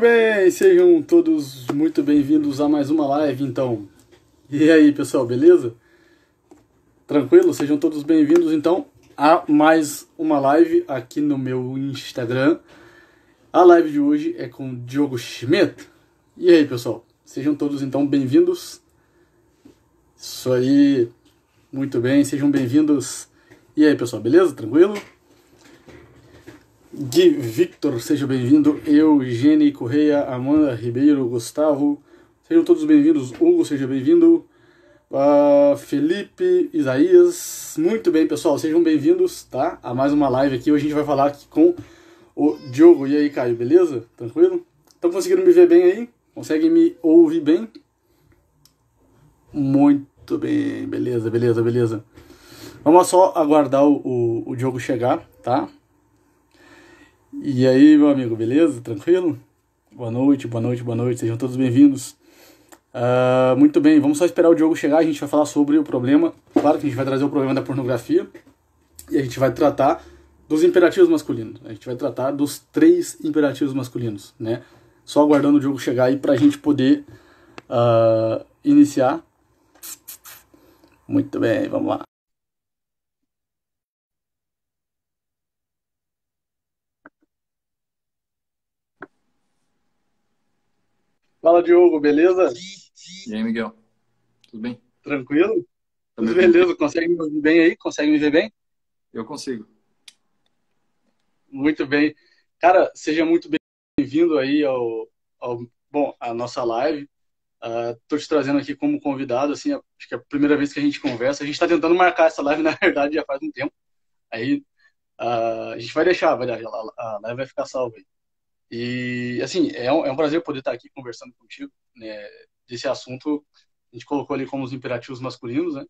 Bem, sejam todos muito bem-vindos a mais uma live, então. E aí, pessoal, beleza? Tranquilo? Sejam todos bem-vindos, então, a mais uma live aqui no meu Instagram. A live de hoje é com o Diogo Schmidt. E aí, pessoal? Sejam todos, então, bem-vindos. Isso aí, muito bem, sejam bem-vindos. E aí, pessoal, beleza? Tranquilo? Gui Victor, seja bem-vindo. Eugênio Correia, Amanda Ribeiro, Gustavo, sejam todos bem-vindos. Hugo, seja bem-vindo. Felipe, Isaías, muito bem, pessoal, sejam bem-vindos, tá? A mais uma live aqui. Hoje a gente vai falar aqui com o Diogo. E aí, Caio, beleza? Tranquilo? Estão conseguindo me ver bem aí? Conseguem me ouvir bem? Muito bem, beleza. Vamos só aguardar o Diogo chegar, tá? E aí, meu amigo, beleza? Tranquilo? Boa noite, sejam todos bem-vindos. Muito bem, vamos só esperar o Diogo chegar, a gente vai falar sobre o problema. Claro que a gente vai trazer o problema da pornografia e a gente vai tratar dos imperativos masculinos. A gente vai tratar dos 3 imperativos masculinos, né? Só aguardando o Diogo chegar aí pra gente poder iniciar. Muito bem, vamos lá. Fala, Diogo, beleza? E aí, Miguel? Tudo bem? Tranquilo? Tá me Tudo ouvindo bem? beleza? Consegue me ouvir bem aí? Consegue me ver bem? Eu consigo. Muito bem. Cara, seja muito bem-vindo aí bom, à nossa live. Tô te trazendo aqui como convidado, assim, acho que é a primeira vez que a gente conversa. A gente está tentando marcar essa live, na verdade, já faz um tempo. Aí, a gente vai deixar, a live vai ficar salva aí. E, assim, é um prazer poder estar aqui conversando contigo, né, desse assunto. A gente colocou ali como os imperativos masculinos, né?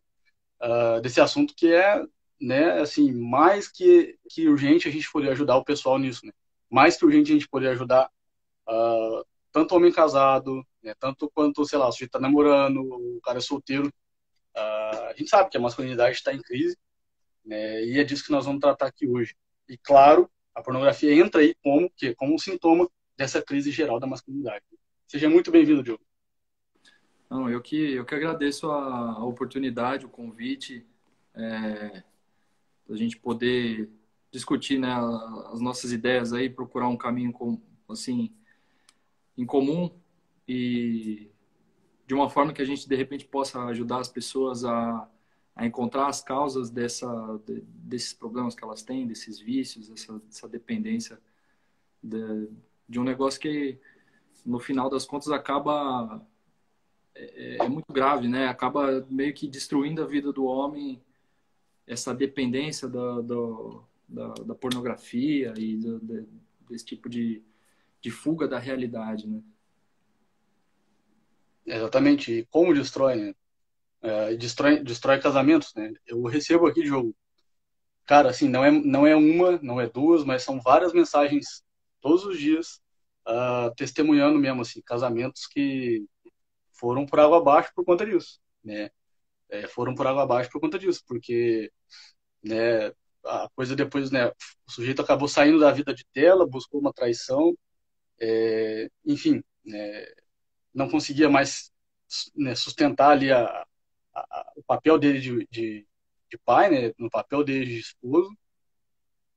Desse assunto que é, né, assim, mais que urgente a gente poder ajudar o pessoal nisso, né? Mais que urgente a gente poder ajudar tanto homem casado, né, tanto quanto, sei lá, o sujeito tá namorando, o cara é solteiro. A gente sabe que a masculinidade está em crise, né, e é disso que nós vamos tratar aqui hoje. E, claro, a pornografia entra aí como um sintoma dessa crise geral da masculinidade. Seja muito bem-vindo, Diogo. Não, eu que agradeço a oportunidade, o convite, da gente poder discutir, né, as nossas ideias aí, procurar um caminho assim, em comum e de uma forma que a gente, de repente, possa ajudar as pessoas a encontrar as causas desses problemas que elas têm, desses vícios, dessa dependência de, de um negócio que, no final das contas, é muito grave, né? Acaba meio que destruindo a vida do homem, essa dependência da pornografia e desse tipo de fuga da realidade, né? Exatamente. E como destrói, né? Destrói casamentos, né? Eu recebo aqui, Diogo, cara, assim, não é uma, não é duas, mas são várias mensagens todos os dias, testemunhando mesmo, assim, casamentos que foram por água abaixo por conta disso, né? Foram por água abaixo por conta disso, porque, né, a coisa depois, né, o sujeito acabou saindo da vida de tela, buscou uma traição, enfim, né, não conseguia mais, né, sustentar ali o papel dele de pai, né, no papel dele de esposo,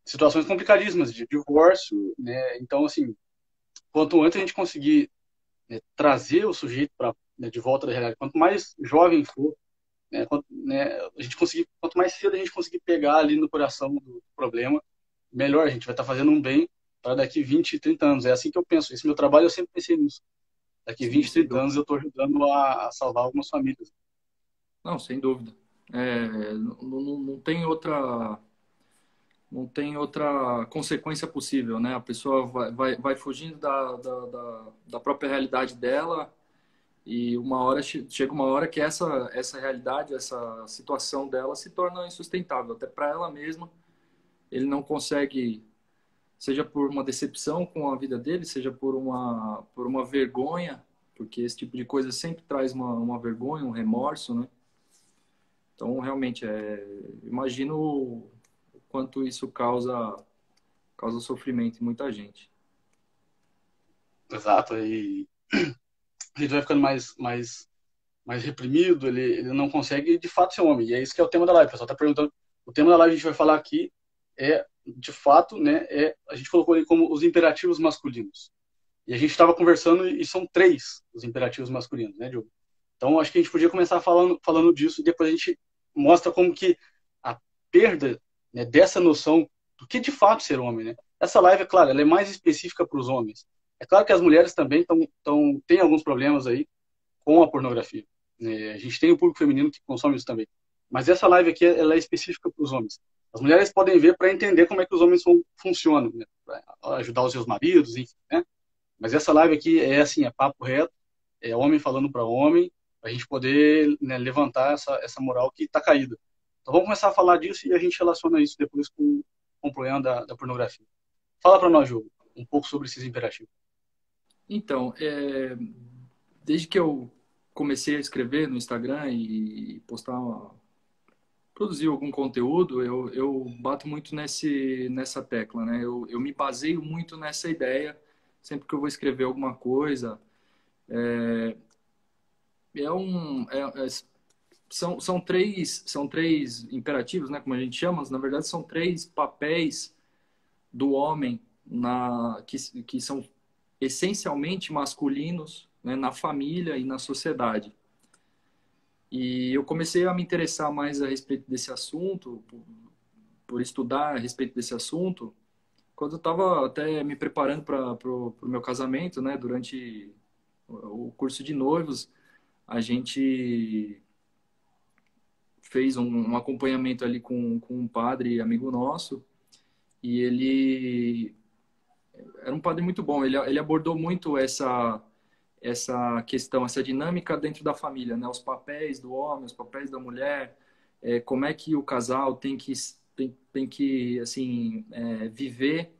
situações complicadíssimas de divórcio, né? Então, assim, quanto antes a gente conseguir, né, trazer o sujeito para, né, de volta da realidade, quanto mais jovem for, né, a gente conseguir, quanto mais cedo a gente conseguir pegar ali no coração do problema, melhor a gente vai estar fazendo um bem para daqui 20, 30 anos. É assim que eu penso. Esse meu trabalho eu sempre pensei nisso. Daqui Sim, 20, sem 30 dúvida. anos eu estou ajudando a salvar algumas famílias. Não, sem dúvida. Não tem outra consequência possível, né? A pessoa vai fugindo da própria realidade dela e chega uma hora que essa realidade, essa situação dela se torna insustentável, até para ela mesma. Ele não consegue, seja por uma decepção com a vida dele, seja por uma vergonha, porque esse tipo de coisa sempre traz uma vergonha, um remorso, né? Então, realmente, imagino o quanto isso causa sofrimento em muita gente. exato, e a gente vai ficando mais reprimido, ele não consegue de fato ser homem. E é isso que é o tema da live. O pessoal está perguntando. O tema da live que a gente vai falar aqui é, de fato, né, a gente colocou ele como os imperativos masculinos. E a gente estava conversando e são três os imperativos masculinos, né, Diogo? Então, acho que a gente podia começar falando disso e depois a gente mostra como que a perda, né, dessa noção do que de fato ser homem, né? Essa live, é claro, ela é mais específica para os homens. É claro que as mulheres também têm alguns problemas aí com a pornografia. Né? A gente tem o público feminino que consome isso também. Mas essa live aqui, ela é específica para os homens. As mulheres podem ver para entender como é que os homens funcionam, né? Para ajudar os seus maridos, enfim, né? Mas essa live aqui é assim, é papo reto, é homem falando para homem, para a gente poder, né, levantar essa moral que está caída. Então vamos começar a falar disso e a gente relaciona isso depois com o problema da pornografia. Fala para nós, Diogo, um pouco sobre esses imperativos. Então, desde que eu comecei a escrever no Instagram e produzir algum conteúdo, eu bato muito nessa tecla, né? Eu me baseio muito nessa ideia, sempre que eu vou escrever alguma coisa. É um, é, é, são três imperativos, né? Como a gente chama, mas, na verdade são três papéis do homem que são essencialmente masculinos, né, na família e na sociedade. E eu comecei a me interessar mais a respeito desse assunto, por estudar a respeito desse assunto, quando eu estava até me preparando para o meu casamento, né? Durante o curso de noivos, a gente fez um acompanhamento ali com um padre amigo nosso, e ele era um padre muito bom. Ele abordou muito essa questão, essa dinâmica dentro da família, né? Os papéis do homem, os papéis da mulher, como é que o casal tem que assim, viver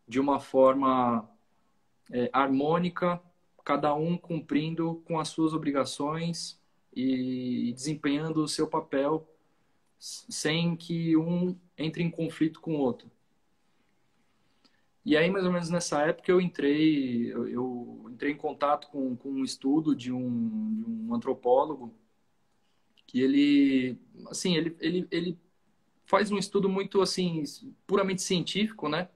de uma forma harmônica, cada um cumprindo com as suas obrigações e desempenhando o seu papel sem que um entre em conflito com o outro. E aí, mais ou menos nessa época, eu entrei em contato com um estudo de um antropólogo que ele faz um estudo muito, assim, puramente científico, né?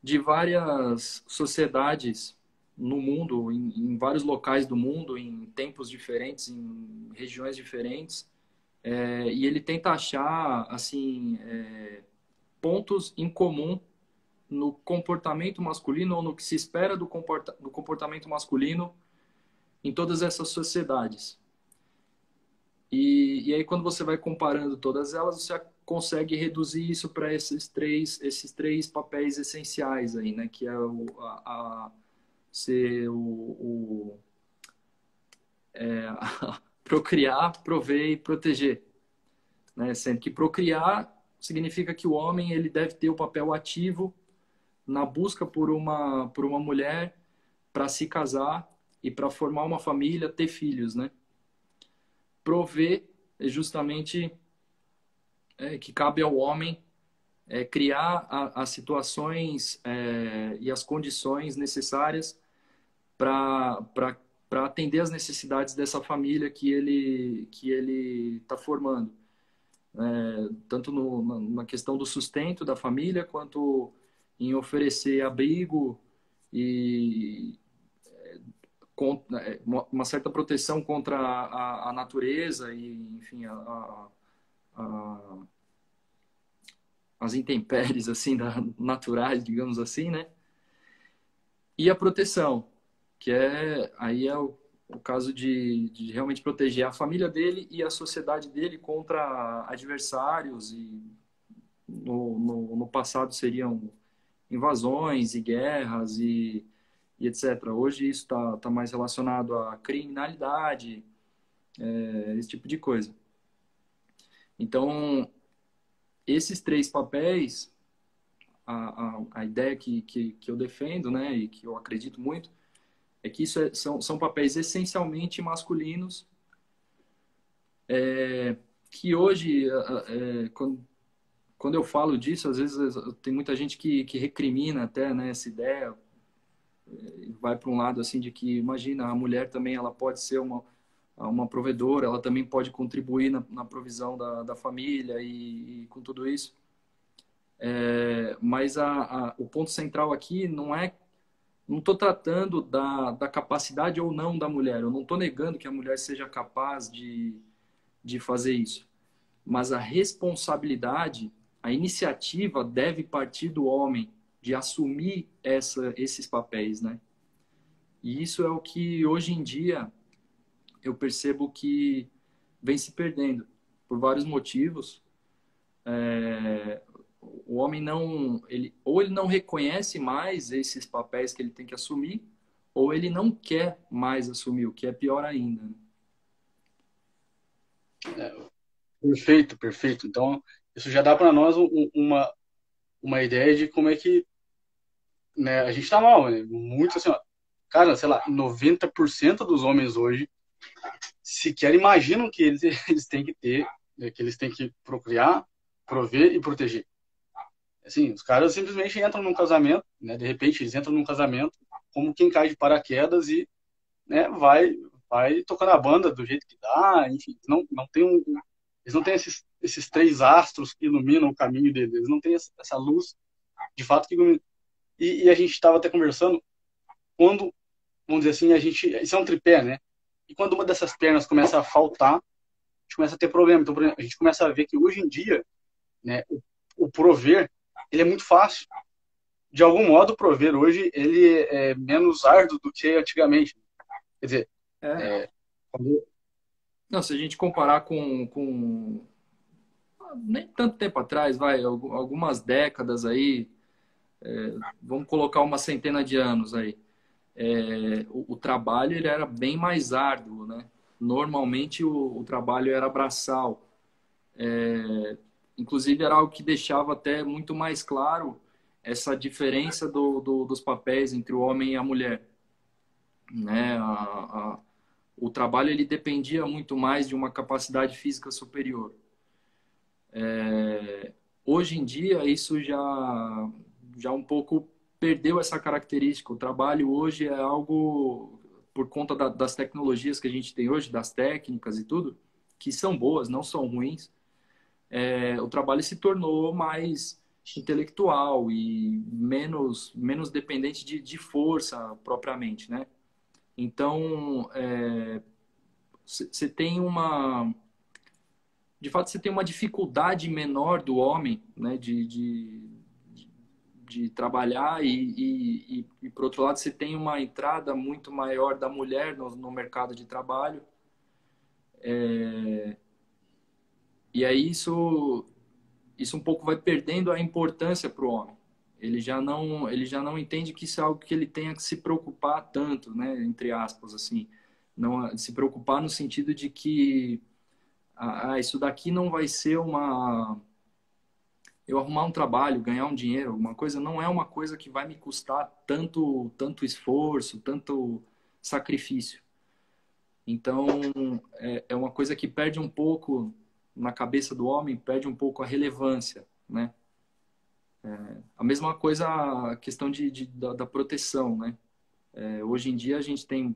De várias sociedades no mundo, em vários locais do mundo, em tempos diferentes, em regiões diferentes. E ele tenta achar, assim, pontos em comum no comportamento masculino ou no que se espera do comportamento masculino em todas essas sociedades. E aí, quando você vai comparando todas elas, você consegue reduzir isso para esses três papéis essenciais aí, né? Que é ser procriar, prover e proteger, né? Sendo que procriar significa que o homem ele deve ter o papel ativo na busca por uma mulher para se casar e para formar uma família, ter filhos, né? Prover é justamente que cabe ao homem criar as situações e as condições necessárias para atender as necessidades dessa família que ele está formando. Tanto na questão do sustento da família, quanto em oferecer abrigo e uma certa proteção contra a natureza e, enfim, as intempéries assim naturais, digamos assim, né? E a proteção, que aí é o caso de realmente proteger a família dele e a sociedade dele contra adversários e no passado seriam invasões e guerras e etc. Hoje isso está mais relacionado à criminalidade, esse tipo de coisa. Então, esses três papéis, a ideia que eu defendo, né, e que eu acredito muito, é que são papéis essencialmente masculinos, que hoje, quando eu falo disso, às vezes tem muita gente que recrimina até, né, essa ideia, vai para um lado assim de que, imagina, a mulher também ela pode ser uma provedora, ela também pode contribuir na provisão da família e com tudo isso. Mas o ponto central aqui não estou tratando da capacidade ou não da mulher. Eu não estou negando que a mulher seja capaz de fazer isso. Mas a responsabilidade, a iniciativa deve partir do homem de assumir esses papéis, né? E isso é o que hoje em dia eu percebo que vem se perdendo por vários motivos. O homem ou ele não reconhece mais esses papéis que ele tem que assumir, ou ele não quer mais assumir, o que é pior ainda, né? Perfeito, perfeito. Então, isso já dá para nós uma ideia de como é que, né, a gente tá mal, né? Muito assim, ó, cara, sei lá, 90% dos homens hoje sequer imaginam que eles têm que ter, né, que eles têm que procriar, prover e proteger. Assim, os caras simplesmente entram num casamento, né? De repente eles entram num casamento como quem cai de paraquedas e, né, vai tocando a banda do jeito que dá, enfim, não tem eles não têm esses três astros que iluminam o caminho deles, eles não têm essa luz de fato que ilumina. E a gente estava até conversando quando, vamos dizer assim, isso é um tripé, né? E quando uma dessas pernas começa a faltar, a gente começa a ter problema. Então, por exemplo, a gente começa a ver que hoje em dia, né, o prover, ele é muito fácil. De algum modo, o prover hoje, ele é menos árduo do que antigamente. Quer dizer, É. é, quando- Não, se a gente comparar com nem tanto tempo atrás, algumas décadas aí, vamos colocar uma centena de anos aí, o trabalho ele era bem mais árduo, né? Normalmente o trabalho era braçal. Inclusive era algo que deixava até muito mais claro essa diferença dos papéis entre o homem e a mulher, né? O trabalho ele dependia muito mais de uma capacidade física superior. Hoje em dia isso já um pouco perdeu essa característica. O trabalho hoje é algo por conta das tecnologias que a gente tem hoje, das técnicas e tudo, que são boas, não são ruins. O trabalho se tornou mais intelectual e menos dependente de força propriamente, né? Então, você tem de fato, você tem uma dificuldade menor do homem, né, de trabalhar por outro lado, você tem uma entrada muito maior da mulher no mercado de trabalho. E aí isso um pouco vai perdendo a importância para o homem. Ele já não entende que isso é algo que ele tenha que se preocupar tanto, né, entre aspas, assim. Não se preocupar no sentido de que isso daqui não vai ser eu arrumar um trabalho, ganhar um dinheiro, alguma coisa, não é uma coisa que vai me custar tanto esforço, tanto sacrifício. Então, é uma coisa que perde um pouco na cabeça do homem, perde um pouco a relevância, né? A mesma coisa a questão da proteção, né? Hoje em dia a gente tem,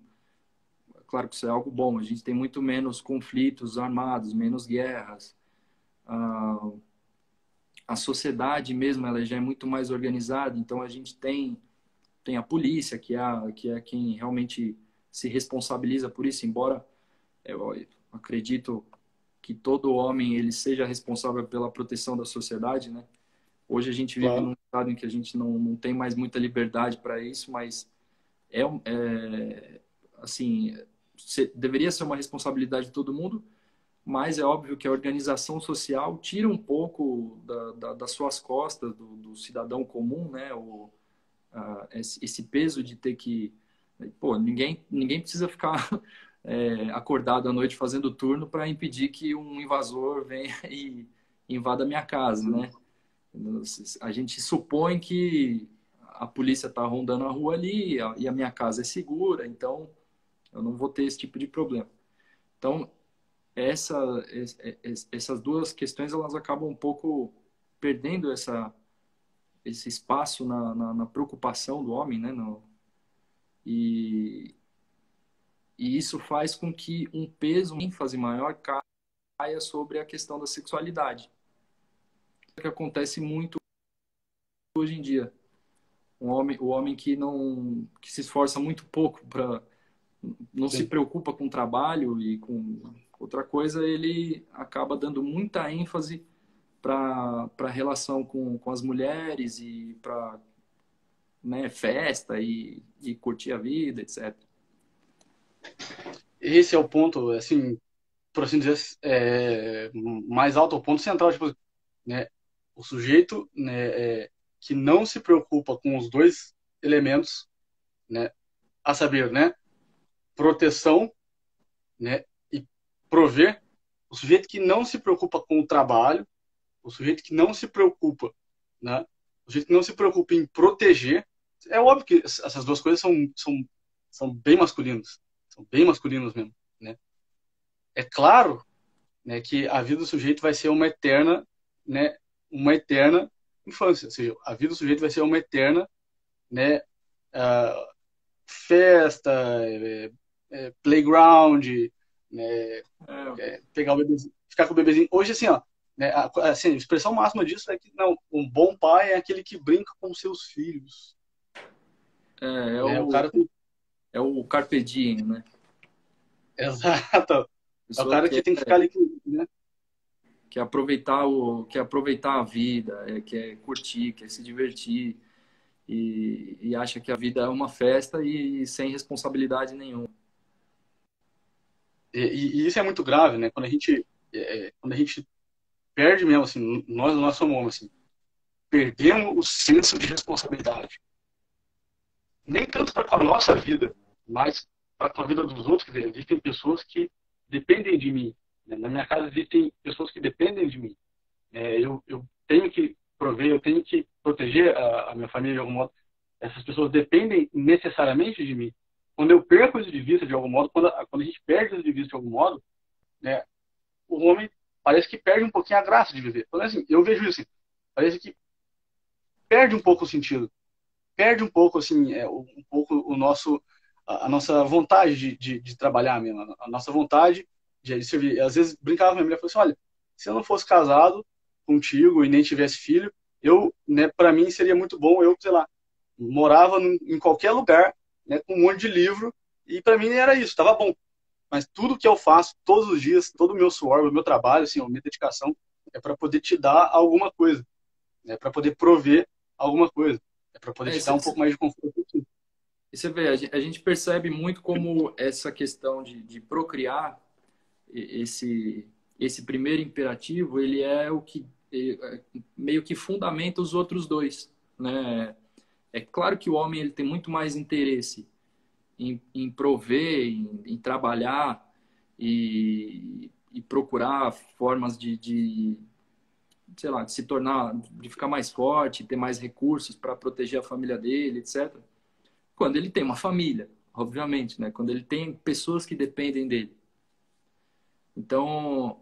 claro que isso é algo bom, a gente tem muito menos conflitos armados, menos guerras. A sociedade mesmo, ela já é muito mais organizada, então a gente tem a polícia, que é quem realmente se responsabiliza por isso, embora eu acredito que todo homem ele seja responsável pela proteção da sociedade, né? Hoje a gente vive claro, num estado em que a gente não tem mais muita liberdade para isso, mas assim, deveria ser uma responsabilidade de todo mundo, mas é óbvio que a organização social tira um pouco das suas costas do cidadão comum, né? Esse peso de ter que... Pô, ninguém precisa ficar acordado à noite fazendo turno para impedir que um invasor venha e invada a minha casa, né? A gente supõe que a polícia está rondando a rua ali e a minha casa é segura, então eu não vou ter esse tipo de problema. Então, essa, essas duas questões elas acabam um pouco perdendo esse espaço na preocupação do homem, né? E, e isso faz com que um peso, uma ênfase maior caia sobre a questão da sexualidade. O que acontece muito hoje em dia. O homem que se esforça muito pouco para não se Sim. preocupa com o trabalho e com outra coisa, ele acaba dando muita ênfase para a relação com as mulheres e para, né, festa e curtir a vida, etc. Esse é o ponto, assim, por assim dizer, mais alto, o ponto central, tipo, né? O sujeito, né, que não se preocupa com os dois elementos, né, a saber, né, proteção, né, e prover. O sujeito que não se preocupa com o trabalho, o sujeito que não se preocupa, né, o sujeito que não se preocupa em proteger. É óbvio que essas duas coisas são bem masculinos mesmo, né. É claro, né, que a vida do sujeito vai ser né, uma eterna infância, ou seja, a vida do sujeito vai ser uma eterna, né, uh, festa, playground, né, É, pegar o bebezinho, ficar com o bebezinho. Hoje, assim, ó, né, assim, a expressão máxima disso é que não, um bom pai é aquele que brinca com seus filhos. é, é Né? O o, cara tem... é o carpe diem, né? Exato. A É o pessoa cara que tem que ficar ali, né? quer aproveitar a vida, quer curtir, quer se divertir e acha que a vida é uma festa e sem responsabilidade nenhuma. E isso é muito grave, né? Quando a gente perde mesmo, assim, nós somos homens, assim, perdemos o senso de responsabilidade. Nem tanto para com a nossa vida, mas para com a vida dos outros. Quer dizer, existem pessoas que dependem de mim. Né? Na minha casa existem pessoas que dependem de mim. Eu tenho que prover, eu tenho que proteger a minha família de algum modo. Essas pessoas dependem necessariamente de mim. Quando eu perco isso de vista de algum modo, quando a gente perde isso de vista de algum modo, né, o homem parece que perde um pouquinho a graça de viver. Então, assim, eu vejo isso assim, parece que perde um pouco o sentido, perde um pouco assim, um pouco a nossa vontade de trabalhar mesmo, a nossa vontade de servir. Às vezes brincava com a minha mulher, falava assim, olha, se eu não fosse casado contigo e nem tivesse filho, né, para mim seria muito bom, eu, sei lá, morava em qualquer lugar, né, com um monte de livro, e para mim era isso, estava bom. Mas tudo que eu faço todos os dias, todo o meu suor, o meu trabalho, assim, a minha dedicação, é para poder te dar alguma coisa, é para poder prover alguma coisa, é para poder É, te dar um pouco mais de conforto aqui. e você vê, a gente percebe muito como essa questão de procriar, esse primeiro imperativo, ele é o que meio que fundamenta os outros dois, né? É claro que o homem ele tem muito mais interesse em prover, em trabalhar e procurar formas sei lá, de se tornar, de ficar mais forte, ter mais recursos para proteger a família dele, etc. Quando ele tem uma família, obviamente, né? Quando ele tem pessoas que dependem dele. Então,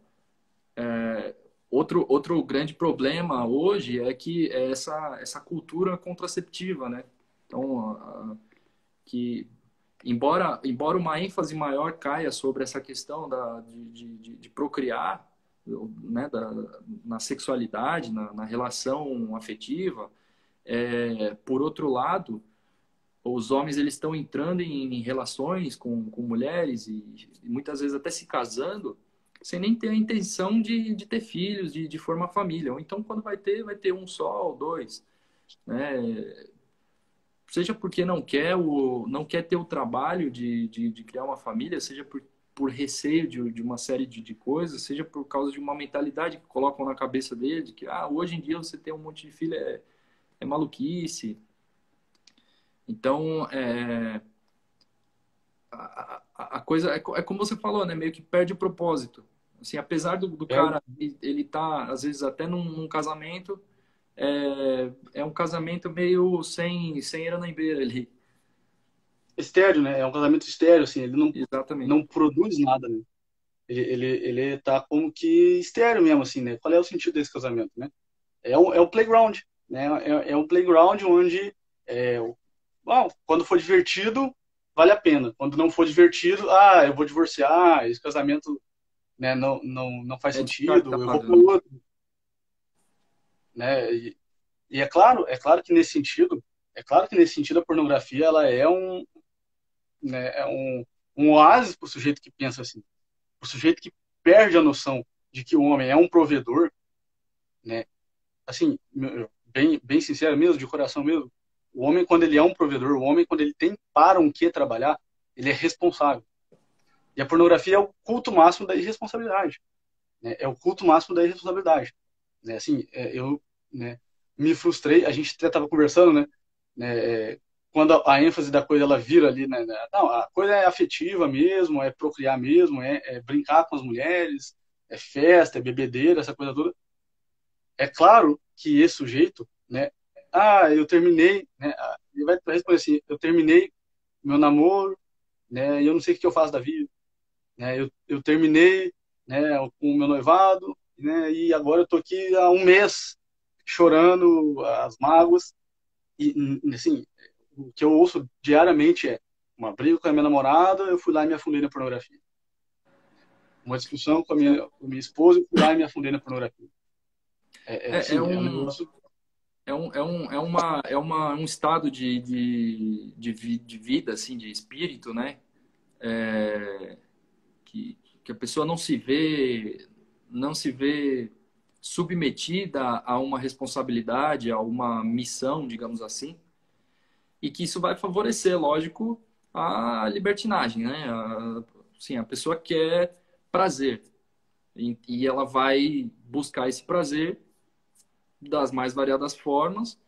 outro grande problema hoje é que é essa cultura contraceptiva, né? Então, que embora uma ênfase maior caia sobre essa questão de procriar, né, na sexualidade, na relação afetiva, por outro lado, os homens eles estão entrando em relações com mulheres e muitas vezes até se casando sem nem ter a intenção de ter filhos, de formar família. Ou então, quando vai ter um só ou dois, né? Seja porque não quer ter o trabalho de criar uma família, seja por receio de uma série de coisas, seja por causa de uma mentalidade que colocam na cabeça dele, de que hoje em dia você ter um monte de filho é maluquice. Então, a coisa é como você falou, né? Meio que perde o propósito. Assim, apesar do É cara ele tá às vezes até num casamento, é um casamento meio sem eira nem beira ali. estéreo, né? É um casamento estéreo, assim, ele Exatamente. não produz nada, né? Ele tá como que estéreo mesmo, assim, né? Qual é o sentido desse casamento, né? É um playground, né? É um playground onde, é, quando for divertido, vale a pena. Quando não for divertido, eu vou divorciar, esse casamento, né, não faz É sentido, eu vou descartável, pro né? outro, né? E é claro que nesse sentido, a pornografia ela é um oásis para o sujeito que pensa assim, o sujeito que perde a noção de que o homem é um provedor, né? Assim, bem sincero mesmo, de coração mesmo, o homem quando ele é um provedor, o homem quando ele tem para um que trabalhar, ele é responsável. E a pornografia é o culto máximo da irresponsabilidade, né? É o culto máximo da irresponsabilidade, né? Assim, eu, né, me frustrei, a gente até estava conversando, quando a ênfase da coisa ela vira ali, né? Não, a coisa é afetiva mesmo, é procriar mesmo, é brincar com as mulheres, é festa, é bebedeira, essa coisa toda. É claro que esse sujeito, né? Eu terminei, né? Ele vai responder assim: eu terminei meu namoro, né? E eu não sei o que eu faço da vida, né? Eu terminei, né? Com o meu noivado, né? E agora eu tô aqui há um mês chorando as mágoas e assim, o que eu ouço diariamente é uma briga com a minha namorada, eu fui lá e me afundei na pornografia. Uma discussão com a minha esposa, eu fui lá e me afundei na pornografia. É, é Assim, é um um, negócio. um estado de vida, assim, de espírito, né? É, que a pessoa não se vê submetida a uma responsabilidade, a uma missão, digamos assim, e que isso vai favorecer, lógico, a libertinagem, né? Assim, a pessoa quer prazer e ela vai buscar esse prazer das mais variadas formas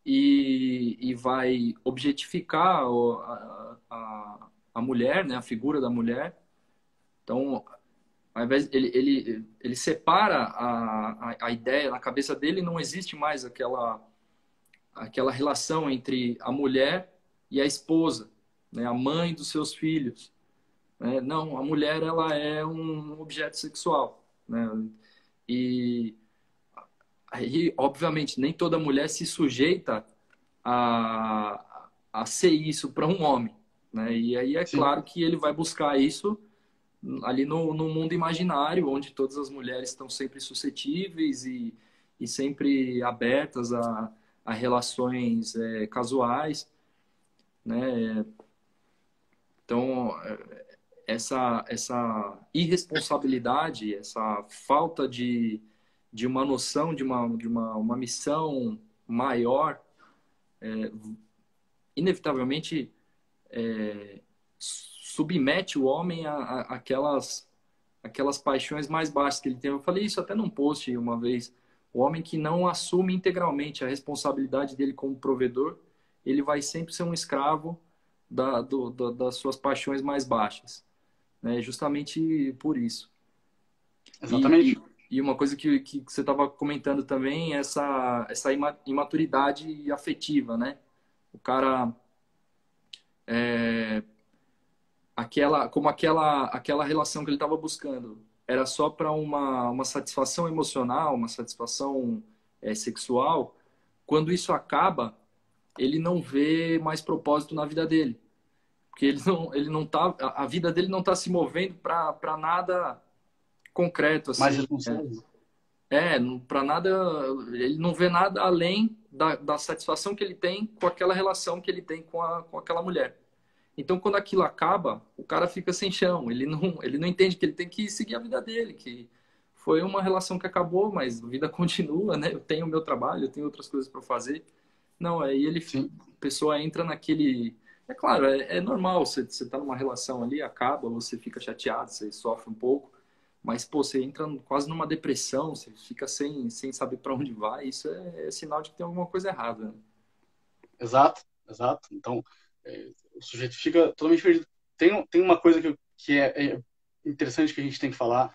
e vai objetificar a mulher, né? A figura da mulher. Então, ao invés ele separa a ideia na cabeça dele, não existe mais aquela relação entre a mulher e a esposa, né, a mãe dos seus filhos, né? Não, a mulher ela é um objeto sexual, né? E aí, obviamente, nem toda mulher se sujeita a ser isso para um homem, né? E aí é Sim. claro que ele vai buscar isso ali no mundo imaginário, onde todas as mulheres estão sempre suscetíveis e sempre abertas a relações casuais, né? Então, essa irresponsabilidade, essa falta de uma noção de uma missão maior, inevitavelmente submete o homem aquelas paixões mais baixas que ele tem. Eu falei isso até num post uma vez. O homem que não assume integralmente a responsabilidade dele como provedor, ele vai sempre ser um escravo das suas paixões mais baixas, né? Justamente por isso. E, Exatamente. e, e uma coisa que você estava comentando também, essa imaturidade afetiva, né? O cara, como aquela relação que ele estava buscando era só para uma satisfação emocional, uma satisfação sexual, quando isso acaba, ele não vê mais propósito na vida dele. Porque ele não tá, a vida dele não está se movendo para nada concreto, Mais assim. responsável. Para nada, ele não vê nada além da satisfação que ele tem com aquela relação que ele tem com aquela mulher. Então, quando aquilo acaba, o cara fica sem chão. Ele não entende que ele tem que seguir a vida dele, que foi uma relação que acabou, mas a vida continua, né? Eu tenho o meu trabalho, eu tenho outras coisas para fazer. Não, aí Sim. a pessoa entra naquele. É claro, é normal, você tá numa relação ali, acaba, você fica chateado, você sofre um pouco, mas, pô, você entra quase numa depressão, você fica sem saber para onde vai, isso é sinal de que tem alguma coisa errada, né? Exato, exato. Então, o sujeito fica totalmente perdido. Tem uma coisa que é interessante que a gente tem que falar,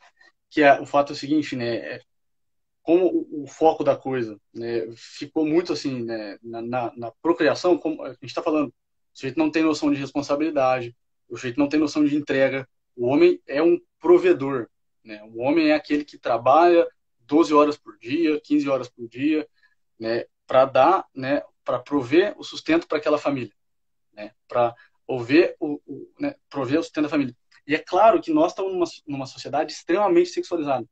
que é o fato seguinte, né? Como o foco da coisa, né, ficou muito assim, né, na procriação, como a gente está falando, o sujeito não tem noção de responsabilidade, o sujeito não tem noção de entrega. O homem é um provedor, né? O homem é aquele que trabalha 12 horas por dia, 15 horas por dia, né, para dar, né, para prover o sustento para aquela família, né, para ou ver né, prover o sustento da família. E é claro que nós estamos numa sociedade extremamente sexualizada.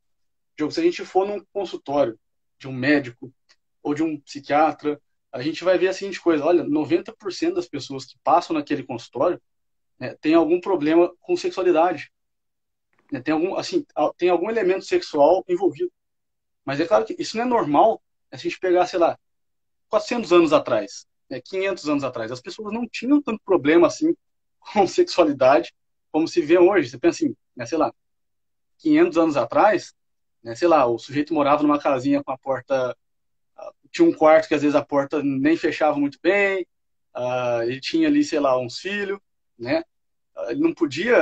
Diogo, se a gente for num consultório de um médico ou de um psiquiatra, a gente vai ver a seguinte coisa: olha, 90% das pessoas que passam naquele consultório, né, tem algum problema com sexualidade, né, tem algum, assim, tem algum elemento sexual envolvido. Mas é claro que isso não é normal, né, se a gente pegar, sei lá, 400 anos atrás, né, 500 anos atrás. As pessoas não tinham tanto problema assim com sexualidade como se vê hoje. Você pensa assim, né, sei lá, 500 anos atrás, né, sei lá, o sujeito morava numa casinha com a porta, tinha um quarto que às vezes a porta nem fechava muito bem, ele tinha ali, sei lá, uns filhos, né? Ele não podia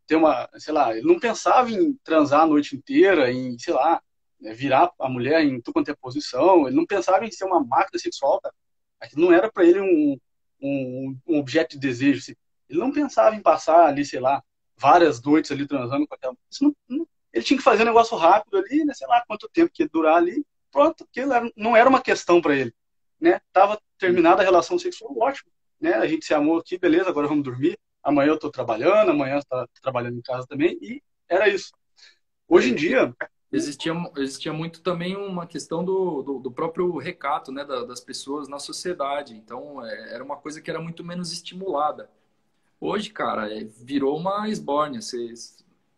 ter uma, sei lá, ele não pensava em transar a noite inteira, em, sei lá, né, virar a mulher em tudo quanto é posição, ele não pensava em ser uma máquina sexual, cara. Aquilo não era para ele um objeto de desejo. Assim. Ele não pensava em passar ali, sei lá, várias noites ali transando com aquela. Isso ele tinha que fazer um negócio rápido ali, né, sei lá quanto tempo que ia durar ali, pronto, porque não era uma questão para ele. Né? Tava terminada a relação sexual, ótimo. Né? A gente se amou aqui, beleza, agora vamos dormir. Amanhã eu estou trabalhando, amanhã está trabalhando em casa também, e era isso. Hoje em dia. Existia muito também uma questão do próprio recato, né, das pessoas na sociedade. Então, era uma coisa que era muito menos estimulada. Hoje, cara, virou uma esbórnia.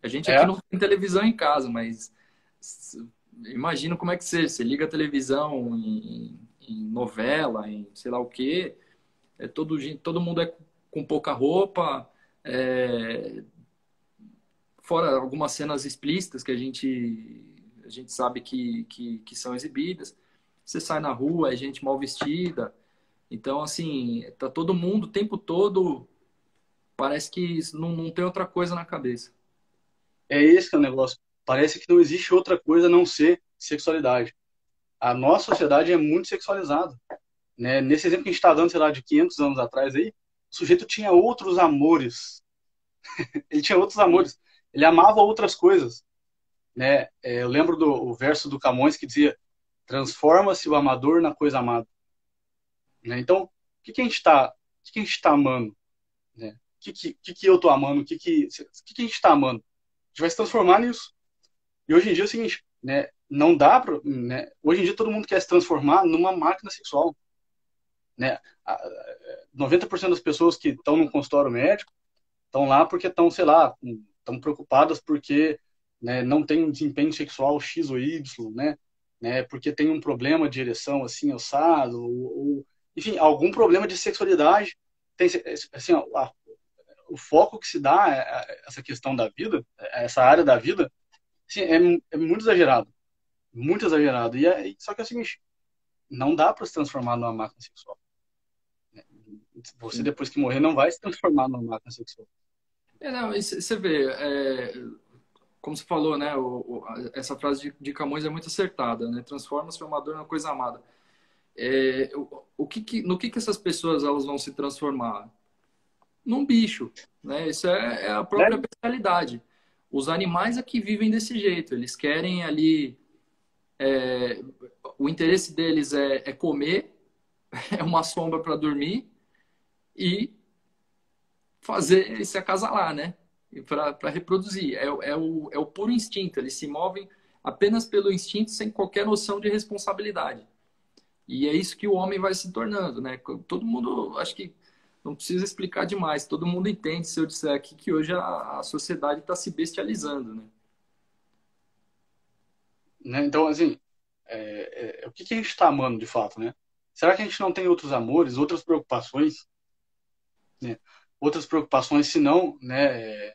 A gente aqui É, não tem televisão em casa, mas imagina como é que você liga a televisão em novela, em sei lá o quê. Todo mundo é com pouca roupa, é, fora algumas cenas explícitas que a gente sabe que são exibidas. Você sai na rua, é gente mal vestida. Então, assim, tá todo mundo o tempo todo. Parece que não tem outra coisa na cabeça. é esse que é o negócio. Parece que não existe outra coisa a não ser sexualidade. A nossa sociedade é muito sexualizada. Né? Nesse exemplo que a gente está dando, sei lá, de 500 anos atrás aí, o sujeito tinha outros amores. Ele tinha outros amores. Ele amava outras coisas. Né? Eu lembro do o verso do Camões que dizia: transforma-se o amador na coisa amada. Né? Então, o que, que a gente está, o que a gente está amando? Né? O que eu estou amando? O que a gente está amando? A gente vai se transformar nisso. E hoje em dia é o seguinte, né? Não dá para, né? Hoje em dia todo mundo quer se transformar numa máquina sexual, né? 90% das pessoas que estão no consultório médico estão lá porque estão, sei lá, estão preocupadas porque, né, não tem um desempenho sexual X ou Y, né? Porque tem um problema de ereção assim, alçado, enfim, algum problema de sexualidade. Tem, assim, ó, o foco que se dá a essa questão da vida, a essa área da vida, assim, é muito exagerado. Muito exagerado. Só que é o seguinte, não dá para se transformar numa máquina sexual. Você, Sim. depois que morrer, não vai se transformar numa máquina sexual. Não, você vê, como você falou, né? Essa frase de Camões é muito acertada, né? Transforma-se o amador na coisa amada. No que essas pessoas elas vão se transformar? Num bicho, né? Isso é a Né? própria bestialidade. Os animais é que vivem desse jeito. Eles querem ali. O interesse deles é comer, é uma sombra para dormir e fazer se acasalar, né? Para reproduzir. É o puro instinto. Eles se movem apenas pelo instinto, sem qualquer noção de responsabilidade. E é isso que o homem vai se tornando, né? Todo mundo, acho que não precisa explicar demais. Todo mundo entende se eu disser aqui que hoje a sociedade está se bestializando, né? Né? Então, assim, o que a gente está amando de fato, né? Será que a gente não tem outros amores, outras preocupações, né? Outras preocupações, se não, né,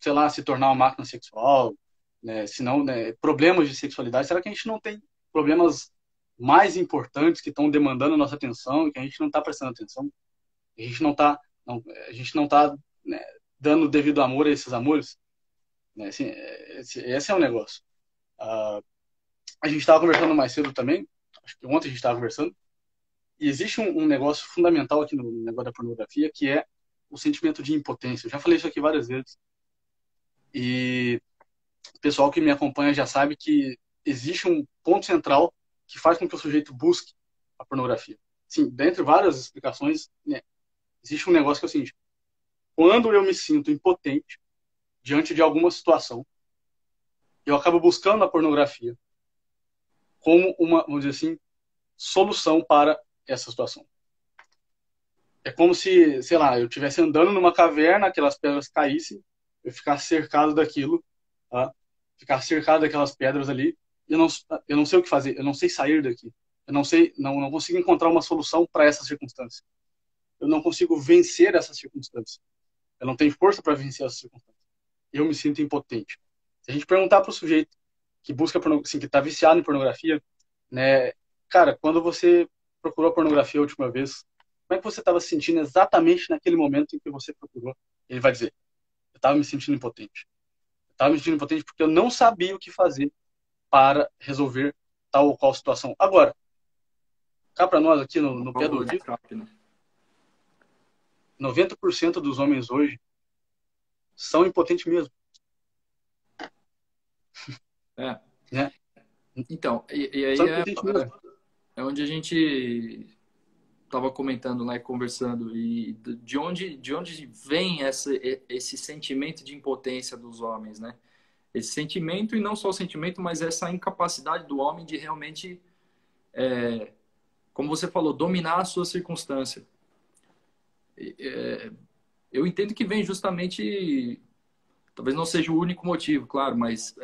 sei lá, se tornar uma máquina sexual, né, se não, né, problemas de sexualidade, será que a gente não tem problemas mais importantes que estão demandando a nossa atenção e que a gente não está prestando atenção? A gente não está a gente não tá, né, dando o devido amor a esses amores? Né? Assim, esse é o negócio. A gente estava conversando mais cedo também, acho que ontem a gente estava conversando, e existe um negócio fundamental aqui no negócio da pornografia, que é o sentimento de impotência. Eu já falei isso aqui várias vezes. E o pessoal que me acompanha já sabe que existe um ponto central que faz com que o sujeito busque a pornografia. Sim, dentre várias explicações, né, existe um negócio que é o seguinte: quando eu me sinto impotente diante de alguma situação, eu acabo buscando a pornografia como uma, vamos dizer assim, solução para essa situação. É como se, sei lá, eu estivesse andando numa caverna, aquelas pedras caíssem, eu ficasse cercado daquilo, tá? Ficasse cercado daquelas pedras ali, e eu não sei o que fazer, eu não sei sair daqui. Eu não sei, não consigo encontrar uma solução para essa circunstância. Eu não consigo vencer essa circunstância. Eu não tenho força para vencer essa circunstância. Eu me sinto impotente. Se a gente perguntar para o sujeito que busca, assim, que está viciado em pornografia, né, cara, quando você procurou a pornografia a última vez, como é que você estava se sentindo exatamente naquele momento em que você procurou? Ele vai dizer, eu estava me sentindo impotente. Eu estava me sentindo impotente porque eu não sabia o que fazer para resolver tal ou qual situação. Agora, cá para nós aqui no pé do Válvula de ouvido, escape, né? 90% dos homens hoje são impotentes mesmo, É. né? Então, e aí São impotentes mesmo. é onde a gente estava comentando lá e conversando, e de onde vem esse sentimento de impotência dos homens, né? Esse sentimento, e não só o sentimento, mas essa incapacidade do homem de realmente, como você falou, dominar a sua circunstância. Eu entendo que vem justamente, talvez não seja o único motivo, claro, mas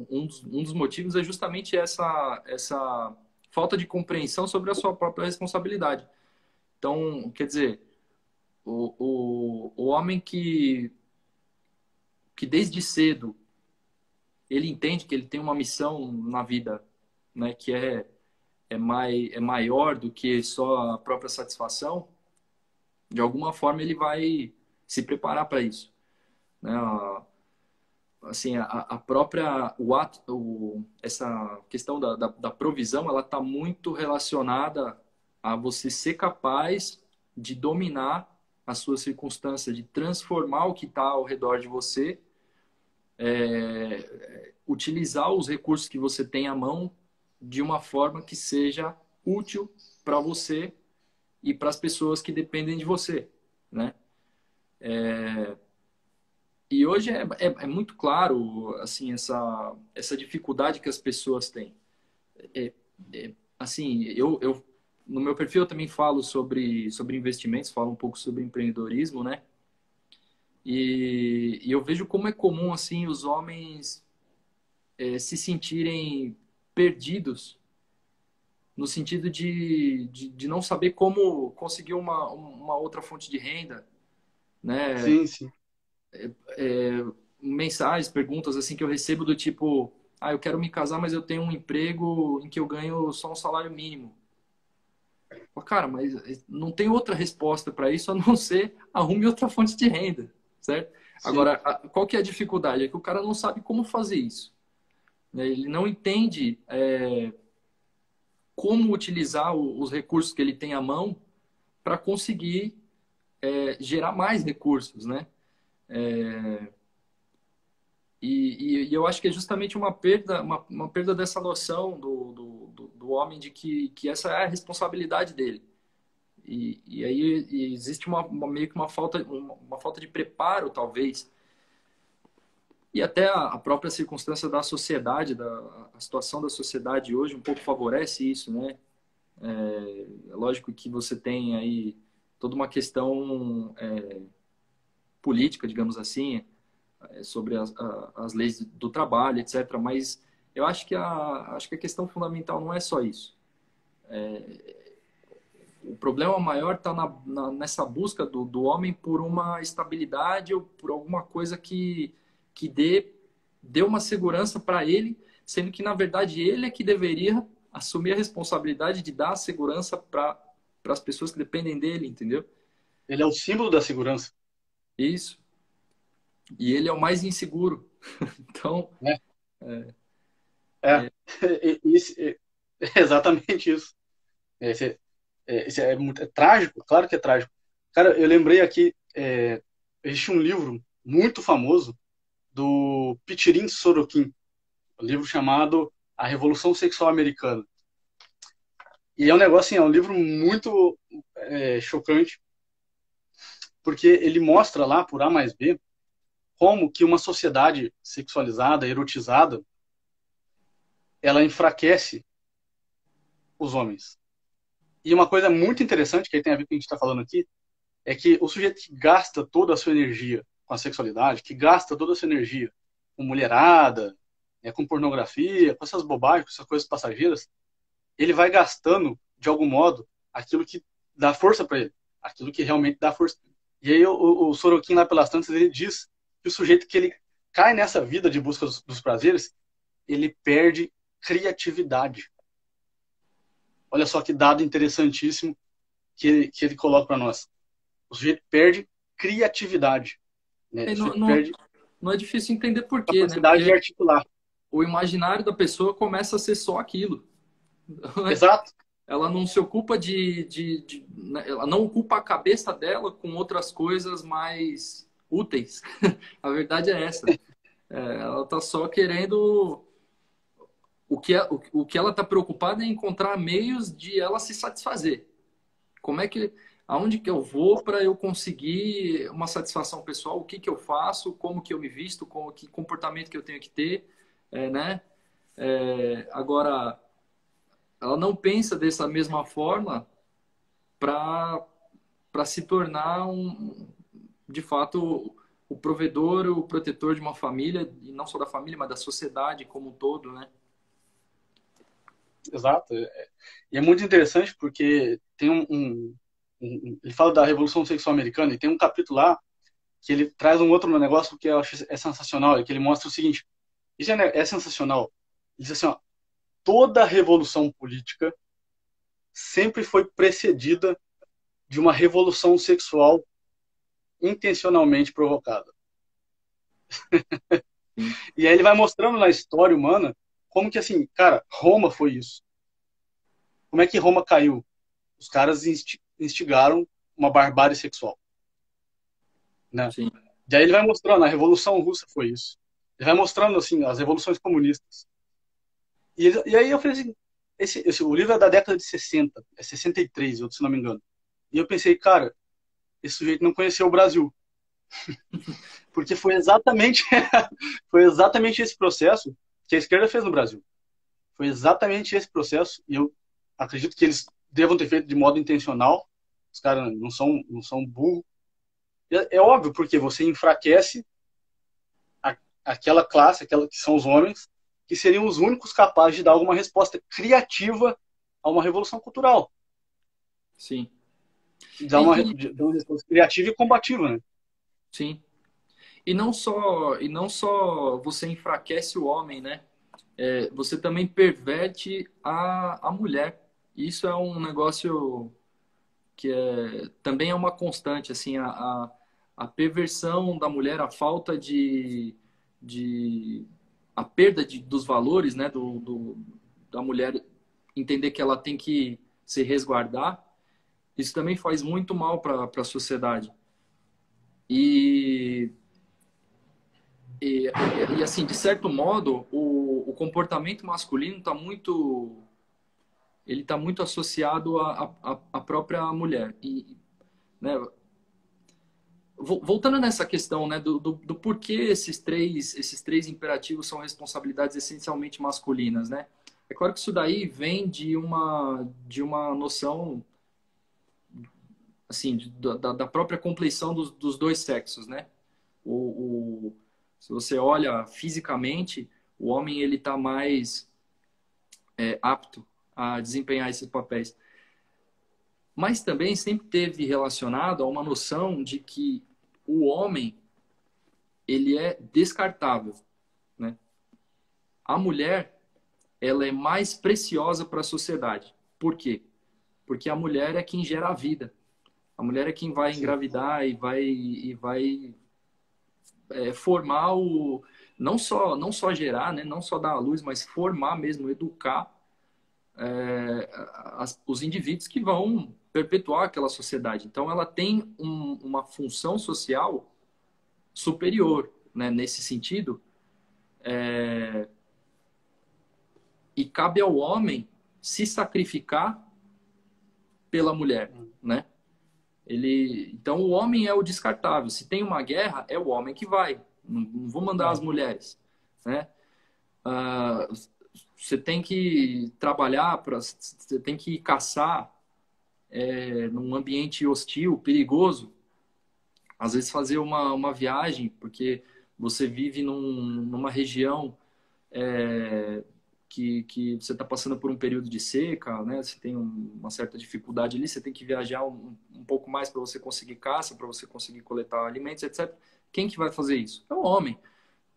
um dos motivos é justamente essa falta de compreensão sobre a sua própria responsabilidade. Então, quer dizer, o homem que desde cedo ele entende que ele tem uma missão na vida, né, que é maior do que só a própria satisfação, de alguma forma ele vai se preparar para isso, né? Assim, a própria essa questão da provisão, ela está muito relacionada a você ser capaz de dominar a sua circunstância, de transformar o que está ao redor de você, utilizar os recursos que você tem à mão de uma forma que seja útil para você e para as pessoas que dependem de você, né? E hoje é muito claro, assim, essa dificuldade que as pessoas têm. É, assim, no meu perfil eu também falo sobre investimentos, falo um pouco sobre empreendedorismo, né? E eu vejo como é comum, assim, os homens se sentirem perdidos no sentido de não saber como conseguir uma outra fonte de renda, né? Sim, sim. É, mensagens, perguntas assim que eu recebo do tipo, eu quero me casar, mas eu tenho um emprego em que eu ganho só um salário mínimo. Pô, cara, mas não tem outra resposta para isso a não ser arrume outra fonte de renda, certo? Sim. Agora, qual que é a dificuldade? É que o cara não sabe como fazer isso, né? Ele não entende como utilizar os recursos que ele tem à mão para conseguir gerar mais recursos, né? E eu acho que é justamente uma perda dessa noção do homem de que essa é a responsabilidade dele. E aí existe meio que uma falta de preparo, talvez. E até a própria circunstância da sociedade, a situação da sociedade hoje um pouco favorece isso, né? É lógico que você tem aí toda uma questão política, digamos assim, sobre as leis do trabalho, etc. Mas eu acho que a questão fundamental não é só isso. O problema maior está nessa busca do homem por uma estabilidade ou por alguma coisa que dê uma segurança para ele, sendo que, na verdade, ele é que deveria assumir a responsabilidade de dar a segurança para as pessoas que dependem dele, entendeu? Ele é o símbolo da segurança, Isso. E ele é o mais inseguro. Então, né? É, é exatamente isso. Esse, é trágico, claro que é trágico. Cara, eu lembrei aqui, existe um livro muito famoso do Pichirin Sorokin, um livro chamado A Revolução Sexual Americana. E é um negócio, assim, é um livro muito chocante, porque ele mostra lá, por A mais B, como que uma sociedade sexualizada, erotizada, ela enfraquece os homens. E uma coisa muito interessante, que aí tem a ver com o que a gente está falando aqui, é que o sujeito que gasta toda a sua energia com a sexualidade, que gasta toda a sua energia com mulherada, com pornografia, com essas bobagens, com essas coisas passageiras, ele vai gastando, de algum modo, aquilo que dá força para ele, aquilo que realmente dá força. E aí o Sorokin, lá pelas tantas, ele diz que o sujeito que ele cai nessa vida de busca dos prazeres, ele perde criatividade. Olha só que dado interessantíssimo que ele coloca para nós. O sujeito perde criatividade. Né? E O não, sujeito não, perde não é difícil entender por quê, né? capacidade de Porque articular. o imaginário da pessoa começa a ser só aquilo. Exato. Ela não se ocupa ela não ocupa a cabeça dela com outras coisas mais úteis. A verdade é essa. Ela está só querendo o que ela está preocupada é encontrar meios de ela se satisfazer. Como é que aonde que eu vou para eu conseguir uma satisfação pessoal? O que que eu faço? Como que eu me visto? Que comportamento que eu tenho que ter, né? Agora ela não pensa dessa mesma forma para se tornar de fato o provedor, o protetor de uma família, e não só da família, mas da sociedade como um todo, né? Exato. E é muito interessante porque tem ele fala da Revolução Sexual Americana e tem um capítulo lá que ele traz um outro negócio que eu acho sensacional, é que ele mostra o seguinte, isso é sensacional. Ele diz assim, ó, toda revolução política sempre foi precedida de uma revolução sexual intencionalmente provocada. Sim, E aí ele vai mostrando na história humana como que, assim, cara, Roma foi isso. Como é que Roma caiu? Os caras instigaram uma barbárie sexual, né? sim, E aí ele vai mostrando, a Revolução Russa foi isso. Ele vai mostrando, assim, as revoluções comunistas. E aí eu falei assim, o livro é da década de 60, é 63, se não me engano. E eu pensei, cara, esse sujeito não conheceu o Brasil. Porque foi exatamente, foi exatamente esse processo que a esquerda fez no Brasil. Foi exatamente esse processo, e eu acredito que eles devam ter feito de modo intencional. Os caras não são burros. É óbvio, porque você enfraquece aquela classe, aquela que são os homens, que seriam os únicos capazes de dar alguma resposta criativa a uma revolução cultural. sim. De dar uma resposta criativa e combativa, né? Sim. E não só você enfraquece o homem, né? Você também perverte a mulher. Isso é um negócio que também é uma constante, assim, a perversão da mulher, a falta de a perda dos valores, né, da mulher entender que ela tem que se resguardar, isso também faz muito mal para a sociedade. E, assim, de certo modo, o comportamento masculino está ele tá muito associado à própria mulher. E, né, voltando nessa questão, né, do porquê esses três imperativos são responsabilidades essencialmente masculinas, né? É claro que isso daí vem de uma noção, assim, da própria compleição dos dois sexos, né? Se você olha fisicamente, o homem ele está mais apto a desempenhar esses papéis. Mas também sempre teve relacionado a uma noção de que o homem ele é descartável, né? A mulher ela é mais preciosa para a sociedade. Por quê? Porque a mulher é quem gera a vida. A mulher é quem vai Sim. engravidar e vai formar não só gerar, né? Não só dar à luz, mas formar mesmo, educar os indivíduos que vão perpetuar aquela sociedade. Então, ela tem uma função social superior, né? Nesse sentido, e cabe ao homem se sacrificar pela mulher, né? Então, o homem é o descartável. Se tem uma guerra, é o homem que vai. Não vou mandar as É. mulheres, né? Ah, você tem que trabalhar, você tem que caçar num ambiente hostil, perigoso. Às vezes fazer uma viagem, porque você vive numa região que você está passando por um período de seca, né? Você tem uma certa dificuldade ali, você tem que viajar um pouco mais para você conseguir caça, para você conseguir coletar alimentos, etc. Quem que vai fazer isso? É o homem.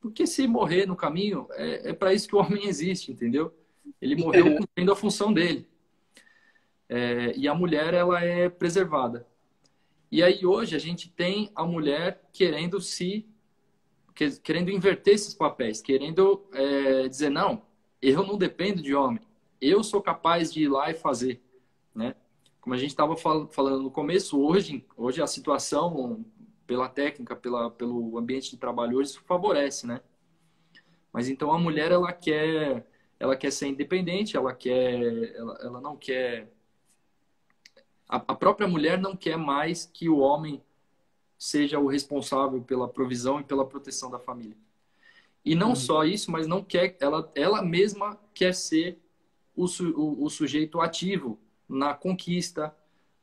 Porque se morrer no caminho, é para isso que o homem existe, entendeu? Ele morreu cumprindo a função dele. E a mulher, ela é preservada. E aí hoje a gente tem a mulher querendo inverter esses papéis, querendo dizer, não, eu não dependo de homem, eu sou capaz de ir lá e fazer, né? Como a gente estava falando no começo, hoje a situação, pela técnica, pelo ambiente de trabalho hoje, isso favorece, né? Mas então a mulher, ela quer ser independente, ela não quer, a própria mulher não quer mais que o homem seja o responsável pela provisão e pela proteção da família. E não Uhum. só isso, mas não quer, ela mesma quer ser o sujeito ativo na conquista,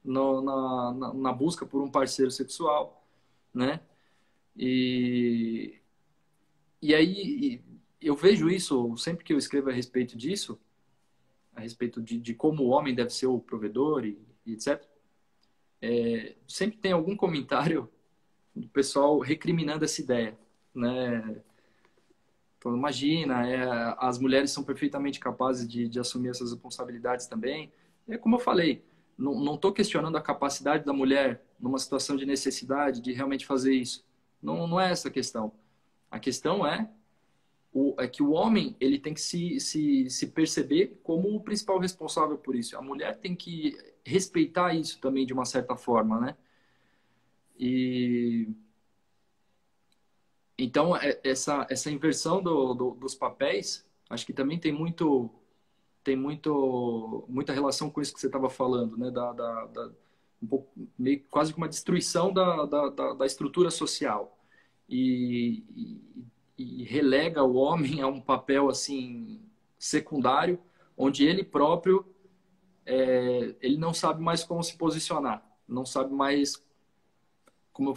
na busca por um parceiro sexual, né? E, e aí eu vejo isso sempre que eu escrevo a respeito disso, a respeito de como o homem deve ser o provedor e etc. Sempre tem algum comentário do pessoal recriminando essa ideia, né? Então, imagina, as mulheres são perfeitamente capazes de assumir essas responsabilidades também. É como eu falei, não estou questionando a capacidade da mulher numa situação de necessidade de realmente fazer isso. Não é essa a questão. A questão é que o homem ele tem que se perceber como o principal responsável por isso. A mulher tem que respeitar isso também de uma certa forma, né? E então essa inversão dos papéis, acho que também muita relação com isso que você estava falando, né? Um pouco, meio, quase que uma destruição da estrutura social e relega o homem a um papel assim secundário, onde ele próprio ele não sabe mais como se posicionar, não sabe mais como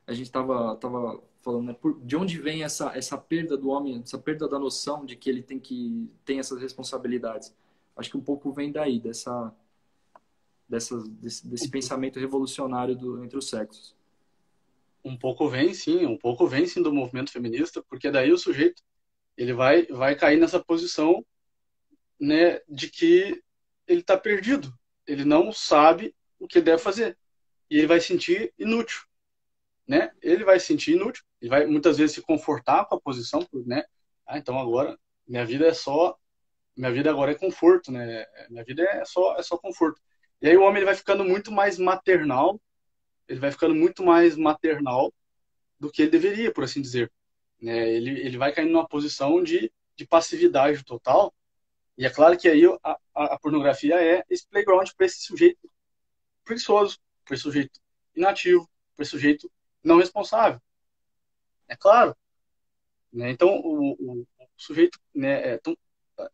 a gente tava falando, né? De onde vem essa perda do homem, essa perda da noção de que ele tem essas responsabilidades. Acho que um pouco vem daí, desse pensamento revolucionário entre os sexos. Um pouco vem sim do movimento feminista, porque daí o sujeito ele vai cair nessa posição, né, de que ele está perdido, ele não sabe o que deve fazer e ele vai sentir inútil, né? Ele vai se sentir inútil, ele vai muitas vezes se confortar com a posição, né? Então agora minha vida agora é conforto, né? Minha vida é só conforto. E aí o homem ele vai ficando muito mais maternal, ele vai ficando muito mais maternal do que ele deveria, por assim dizer. Né? Ele vai caindo numa posição de passividade total. E é claro que aí a pornografia é esse playground para esse sujeito preguiçoso, para esse sujeito inativo, para esse sujeito não responsável. É claro. Né? Então, o sujeito, né,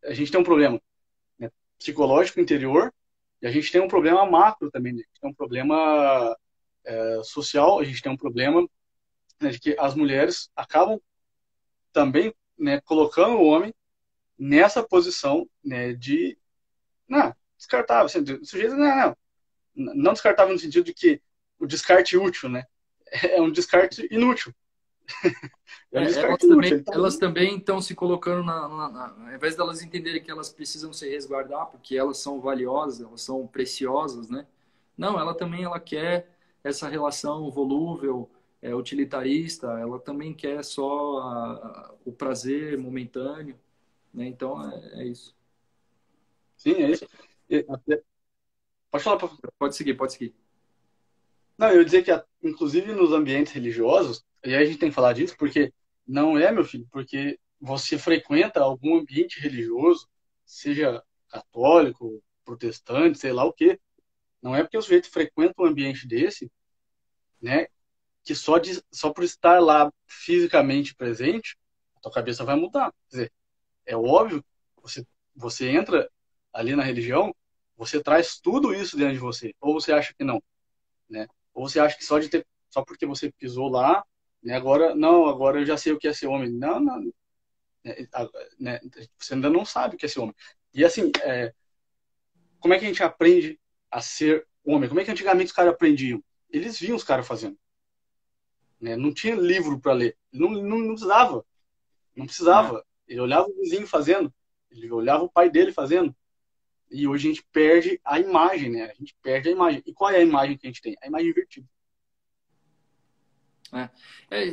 a gente tem um problema, né, psicológico interior e a gente tem um problema macro também. Né? A gente tem um problema social, a gente tem um problema, né, de que as mulheres acabam também, né, colocando o homem nessa posição, né, de não, descartável. Assim, o sujeito não descartável no sentido de que o descarte útil, né? É um descarte inútil. É um Elas descarte também, inútil. Ele tá elas ali. também estão se colocando ao invés delas entenderem que elas precisam se resguardar porque elas são valiosas, elas são preciosas, né? Não, ela quer essa relação volúvel, utilitarista, ela também quer só o prazer momentâneo, né? Então é isso. Sim, é isso. Pode falar. Pode seguir, pode seguir. Não, eu ia dizer que, inclusive nos ambientes religiosos, e aí a gente tem que falar disso, porque não é, meu filho, porque você frequenta algum ambiente religioso, seja católico, protestante, sei lá o quê. Não é porque o sujeito frequenta um ambiente desse né? Que só por estar lá fisicamente presente, a tua cabeça vai mudar. Quer dizer, é óbvio, você entra ali na religião, você traz tudo isso dentro de você. Ou você acha que não, né? Ou você acha que só porque você pisou lá, né? Agora, não, agora eu já sei o que é ser homem. Não, não, né? Você ainda não sabe o que é ser homem. E assim, como é que a gente aprende a ser homem? Como é que antigamente os caras aprendiam? Eles viam os caras fazendo, né? Não tinha livro para ler. Não precisava. Não É, precisava. Ele olhava o vizinho fazendo. Ele olhava o pai dele fazendo. E hoje a gente perde a imagem, né? A gente perde a imagem. E qual é a imagem que a gente tem? A imagem invertida.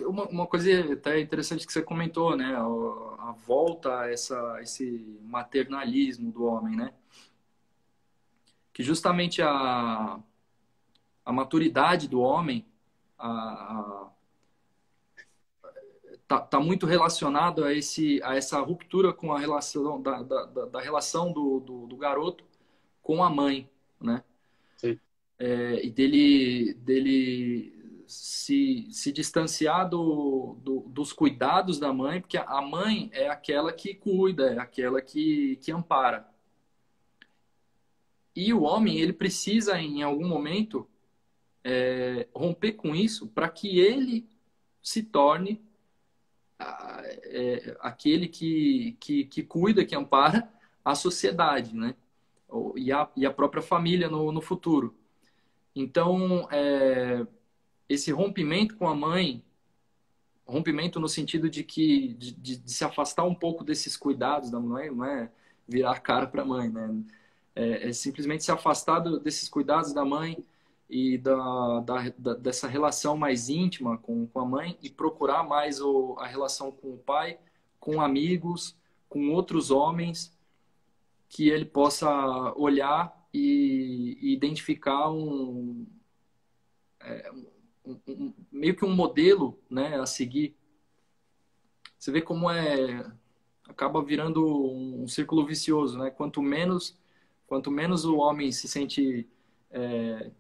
uma coisa até interessante que você comentou, né? A volta a esse maternalismo do homem, né? Que justamente a maturidade do homem tá muito relacionado a essa ruptura com a relação da relação do garoto com a mãe, né? Sim. E dele se distanciar dos cuidados da mãe, porque a mãe é aquela que cuida, é aquela que ampara. E o homem, ele precisa, em algum momento, romper com isso para que ele se torne aquele que cuida, que ampara a sociedade, né? E a própria família no futuro. Então, esse rompimento com a mãe, rompimento no sentido de se afastar um pouco desses cuidados da mãe, não é virar a cara para a mãe, né? É simplesmente se afastar desses cuidados da mãe e dessa relação mais íntima com a mãe e procurar mais a relação com o pai, com amigos, com outros homens, que ele possa olhar e identificar meio que um modelo, né, a seguir. Você vê como acaba virando um círculo vicioso, né? Quanto menos o homem se sente,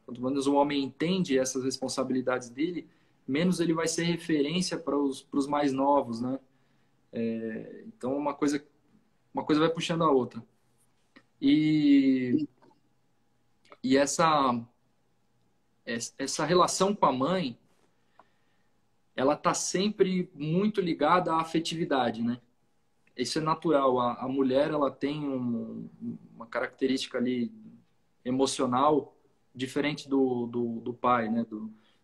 quanto menos o homem entende essas responsabilidades dele, menos ele vai ser referência para os mais novos, né? Então uma coisa vai puxando a outra. E, e essa relação com a mãe, ela tá sempre muito ligada à afetividade, né? Isso é natural. A mulher, ela tem uma característica ali emocional diferente do pai, né?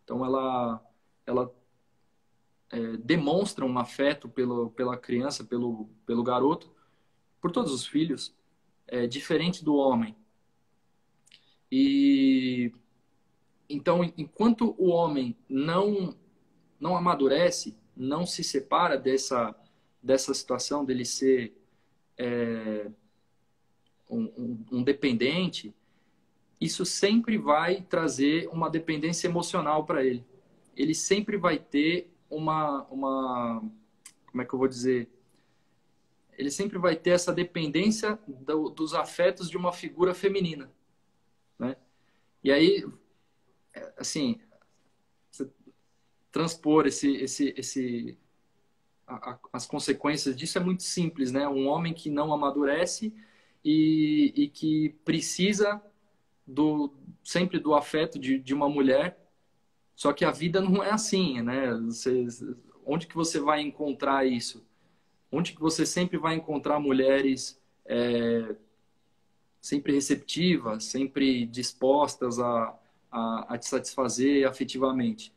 Então, ela demonstra um afeto pela criança, pelo garoto, por todos os filhos, diferente do homem. E então, enquanto o homem não amadurece, não se separa dessa situação dele ser um dependente, isso sempre vai trazer uma dependência emocional para ele. Ele sempre vai ter como é que eu vou dizer? Ele sempre vai ter essa dependência dos afetos de uma figura feminina, né? E aí, assim, transpor as consequências disso é muito simples, né? Um homem que não amadurece e que precisa sempre do afeto de uma mulher, só que a vida não é assim, né? Onde que você vai encontrar isso? Onde que você sempre vai encontrar mulheres sempre receptivas, sempre dispostas a te satisfazer afetivamente?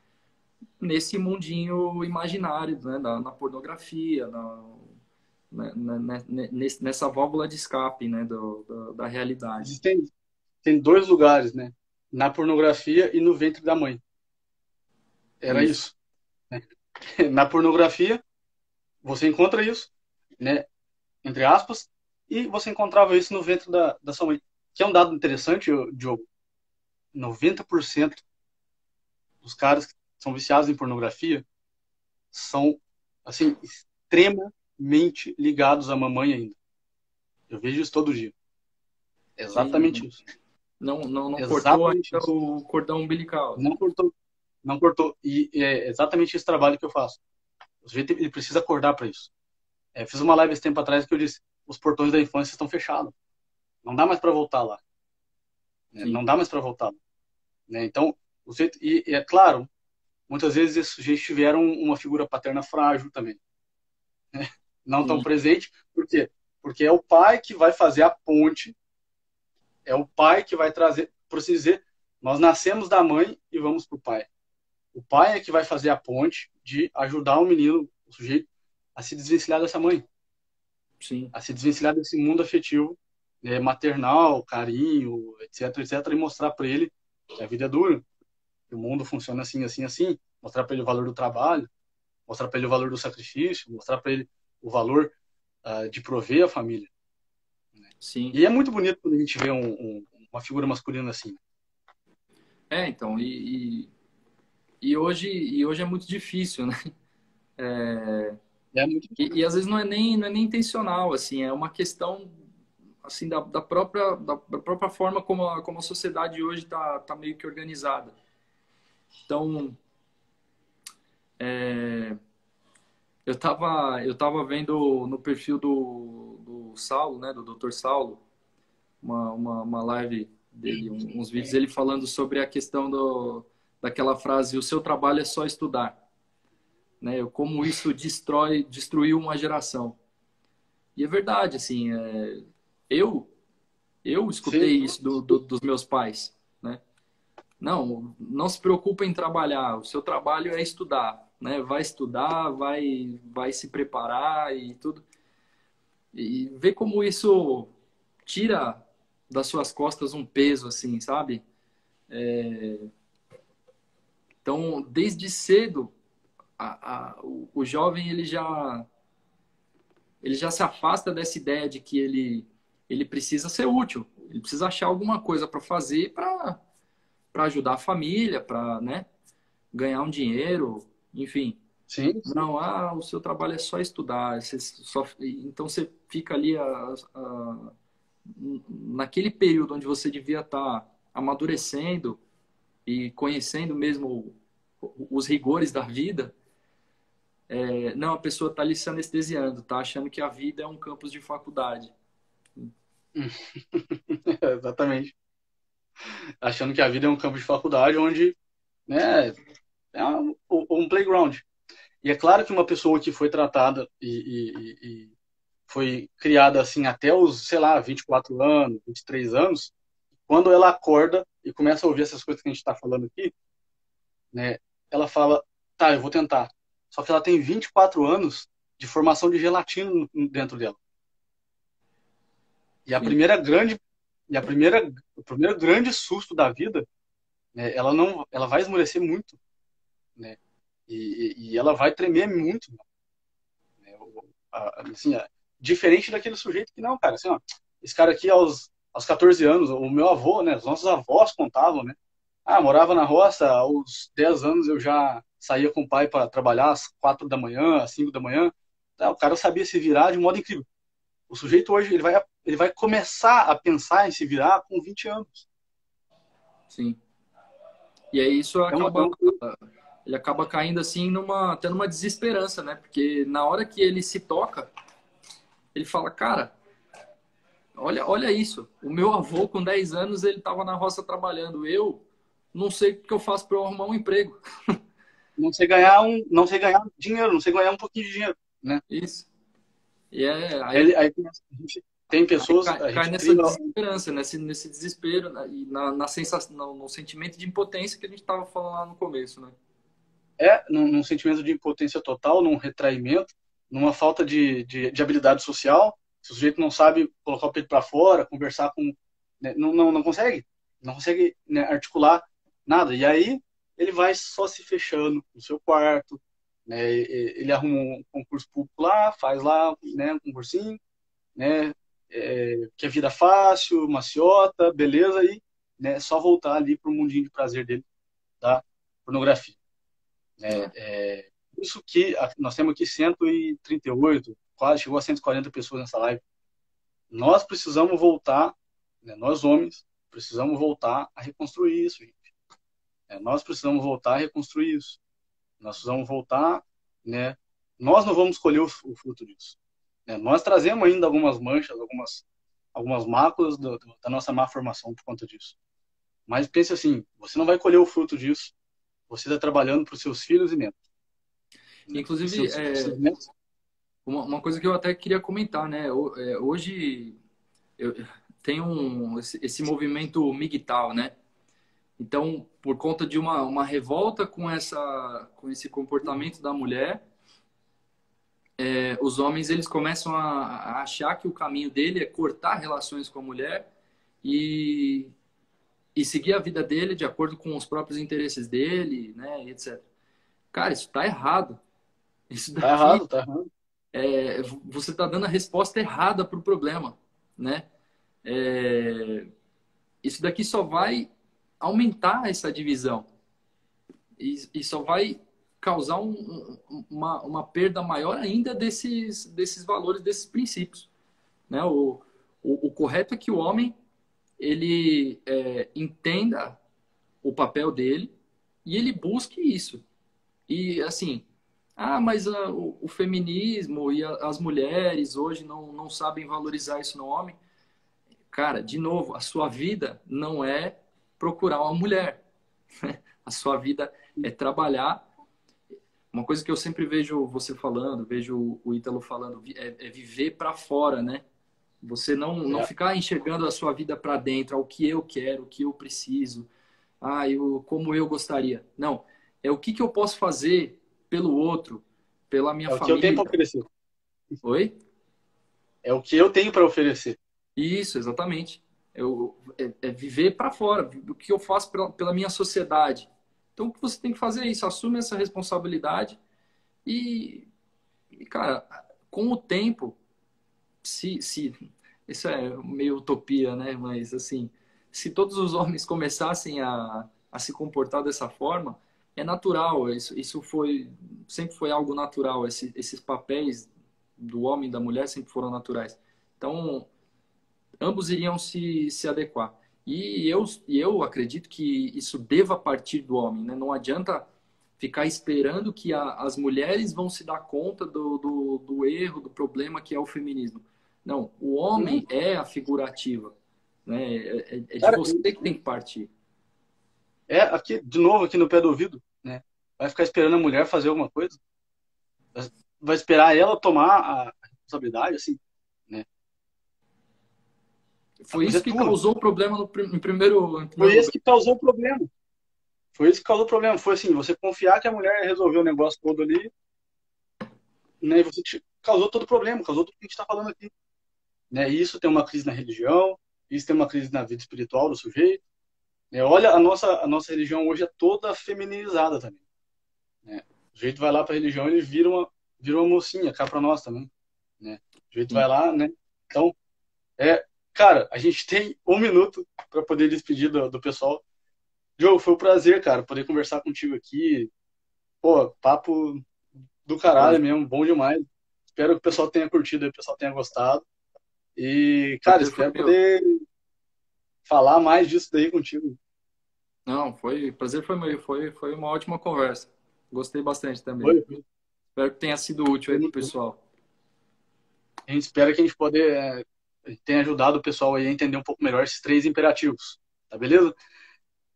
Nesse mundinho imaginário, né? Na pornografia, nessa válvula de escape, né? Da realidade. Tem dois lugares, né? Na pornografia e no ventre da mãe. Era Isso. isso, né? Na pornografia, você encontra isso, né? Entre aspas, e você encontrava isso no ventre da sua mãe. Que é um dado interessante, Diogo. 90% dos caras que são viciados em pornografia são, assim, extremamente ligados à mamãe ainda. Eu vejo isso todo dia. Sim, Exatamente isso. não cortou Exatamente ainda isso. o cordão umbilical. Não cortou. não cortou. E é exatamente esse trabalho que eu faço. O sujeito ele precisa acordar para isso. Fiz uma live esse tempo atrás que eu disse: os portões da infância estão fechados. Não dá mais para voltar lá. Né? Sim. Não dá mais para voltar lá. Né? Então, o sujeito, e é claro, muitas vezes esses sujeitos tiveram uma figura paterna frágil também. Né? Não tão Sim. presente. Por quê? Porque é o pai que vai fazer a ponte, é o pai que vai trazer, por assim dizer, nós nascemos da mãe e vamos para o pai. O pai é que vai fazer a ponte de ajudar o menino, o sujeito, a se desvencilhar dessa mãe, Sim. a se desvencilhar desse mundo afetivo, maternal, carinho, etc, etc, e mostrar para ele que a vida é dura, que o mundo funciona assim, assim, assim, mostrar para ele o valor do trabalho, mostrar para ele o valor do sacrifício, mostrar para ele o valor de prover a família. Né? Sim. E é muito bonito quando a gente vê uma figura masculina assim. Então, e hoje é muito difícil, né? É muito E às vezes não é nem intencional, assim, é uma questão assim da própria forma como a sociedade hoje tá meio que organizada. Então, eu tava vendo no perfil do Saulo, né, do Dr. Saulo, uma live dele, uns vídeos ele falando sobre a questão daquela frase: o seu trabalho é só estudar, né? Como isso destruiu uma geração. E é verdade, assim, eu eu escutei sim, isso dos meus pais, né? Não se preocupe em trabalhar, o seu trabalho é estudar, né? Vai estudar, vai se preparar e tudo. E ver como isso tira das suas costas um peso, assim, sabe? Então, desde cedo, o jovem ele já se afasta dessa ideia de que ele precisa ser útil, ele precisa achar alguma coisa para fazer para ajudar a família, para, né, ganhar um dinheiro, enfim. sim, sim. Não, o seu trabalho é só estudar, então você fica ali naquele período onde você devia estar amadurecendo e conhecendo mesmo os rigores da vida. Não, a pessoa está ali se anestesiando, tá achando que a vida é um campus de faculdade. Exatamente. Achando que a vida é um campo de faculdade onde, né, é um playground. E é claro que uma pessoa que foi tratada e foi criada assim até os, sei lá, 24 anos, 23 anos, quando ela acorda e começa a ouvir essas coisas que a gente está falando aqui, né, ela fala: tá, eu vou tentar. Só que ela tem 24 anos de formação de gelatina dentro dela. E a Sim, primeira grande, e a primeira, o primeiro grande susto da vida, né, ela vai esmorecer muito, né, e ela vai tremer muito, né, assim, diferente daquele sujeito que não, cara, assim, ó, esse cara aqui aos 14 anos, o meu avô, né, os nossos avós contavam, né, morava na roça, aos 10 anos eu já saía com o pai para trabalhar às 4 da manhã, às 5 da manhã, tá, o cara sabia se virar de um modo incrível. O sujeito hoje, ele vai começar a pensar em se virar com 20 anos. sim. E aí isso É uma, ele acaba caindo assim até numa desesperança, né? Porque na hora que ele se toca, ele fala, cara, olha isso. O meu avô com 10 anos, ele estava na roça trabalhando. Eu não sei o que eu faço para eu arrumar um emprego. não sei ganhar dinheiro, não sei ganhar um pouquinho de dinheiro, né? Isso. E aí, Aí a gente tem aí pessoas, cai, a cai gente nessa cria, desesperança, nesse desespero, né? E na sensação, no sentimento de impotência que a gente estava falando lá no começo, né? num sentimento de impotência total, num retraimento, numa falta de habilidade social. Se o sujeito não sabe colocar o peito para fora, conversar com, né, não consegue, não consegue, né, articular nada. E aí ele vai só se fechando no seu quarto, né? Ele arruma um concurso público lá, faz lá, né, um concursinho, né? Que é vida fácil, maciota, beleza, e, né, só voltar ali para o mundinho de prazer dele da pornografia. É, Isso que nós temos aqui 138, quase chegou a 140 pessoas nessa live. Nós precisamos voltar, né, nós homens, precisamos voltar a reconstruir isso, gente. Nós precisamos voltar a reconstruir isso. Nós precisamos voltar, né? Nós não vamos escolher o fruto disso. Nós trazemos ainda algumas manchas, algumas máculas da nossa má formação por conta disso. Mas pense assim, você não vai colher o fruto disso. Você está trabalhando para os seus filhos e netos. Inclusive, seus netos. Uma coisa que eu até queria comentar, né? Hoje tem esse movimento MGTOW, né? Então, por conta de uma revolta com esse comportamento da mulher, os homens eles começam a achar que o caminho dele é cortar relações com a mulher e seguir a vida dele de acordo com os próprios interesses dele, né, etc. Cara, isso tá errado. Isso daqui, Tá errado. Você tá dando a resposta errada pro problema, né? Isso daqui só vai aumentar essa divisão e só vai causar uma perda maior ainda desses valores, desses princípios, né? O correto é que o homem ele entenda o papel dele e ele busque isso. E assim, mas o feminismo e as mulheres hoje não sabem valorizar isso no homem. Cara, de novo, a sua vida não é procurar uma mulher. A sua vida é trabalhar. Uma coisa que eu sempre vejo você falando, vejo o Ítalo falando, é viver para fora, né? Você não ficar enxergando a sua vida para dentro, o que eu quero, o que eu preciso, como eu gostaria. Não, é o que eu posso fazer pelo outro, pela minha família. É o que eu tenho para oferecer. Oi? É o que eu tenho para oferecer. Isso, exatamente. É viver para fora, o que eu faço pela minha sociedade. Então, o que você tem que fazer é isso, assume essa responsabilidade e cara, com o tempo, se isso é meio utopia, né? Mas assim, se todos os homens começassem a se comportar dessa forma, é natural. Isso sempre foi algo natural. Esses papéis do homem e da mulher sempre foram naturais. Então, ambos iriam se adequar. E eu acredito que isso deva partir do homem, né? Não adianta ficar esperando que as mulheres vão se dar conta do erro, do problema que é o feminismo. Não, o homem é a figura ativa, né? É de você que tem que partir. Aqui, de novo, aqui no pé do ouvido, né? Vai ficar esperando a mulher fazer alguma coisa? Vai esperar ela tomar a responsabilidade, assim, né? Foi isso que causou o problema em primeiro Foi isso que causou o problema. Foi isso que causou o problema. Foi assim, você confiar que a mulher resolveu o negócio todo ali, né? E você causou todo o problema, causou tudo que a gente está falando aqui. Né? E isso tem uma crise na religião, isso tem uma crise na vida espiritual do sujeito. Olha, a nossa religião hoje é toda feminilizada também. Né? O sujeito vai lá para a religião e ele vira uma mocinha, cá para nós também. Né? O sujeito vai lá, né? Então, cara, a gente tem 1 minuto para poder despedir do pessoal. Diogo, foi um prazer, cara, poder conversar contigo aqui. Pô, papo do caralho mesmo, bom demais. Espero que o pessoal tenha curtido, o pessoal tenha gostado. E, cara, espero poder falar mais disso daí contigo. Não, prazer foi meu, foi uma ótima conversa. Gostei bastante também. Foi. Espero que tenha sido útil aí pro pessoal. A gente espera que a gente tenha ajudado o pessoal aí a entender um pouco melhor esses 3 imperativos. Tá beleza?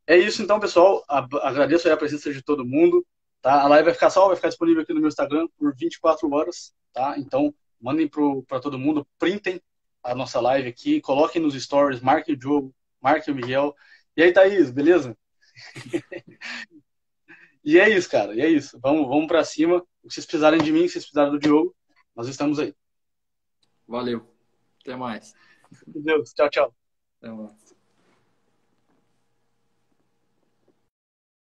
É isso então, pessoal. Agradeço aí a presença de todo mundo. Tá? A live vai ficar salva, vai ficar disponível aqui no meu Instagram por 24 horas. Tá? Então, mandem para todo mundo, printem a nossa live aqui, coloquem nos stories, marquem o Diogo, marquem o Miguel. E aí, Thaís, beleza? E é isso, cara. E é isso. Vamos para cima. O que vocês precisarem de mim, se vocês precisarem do Diogo, nós estamos aí. Valeu. Até mais. Deus. Tchau, tchau. Até mais.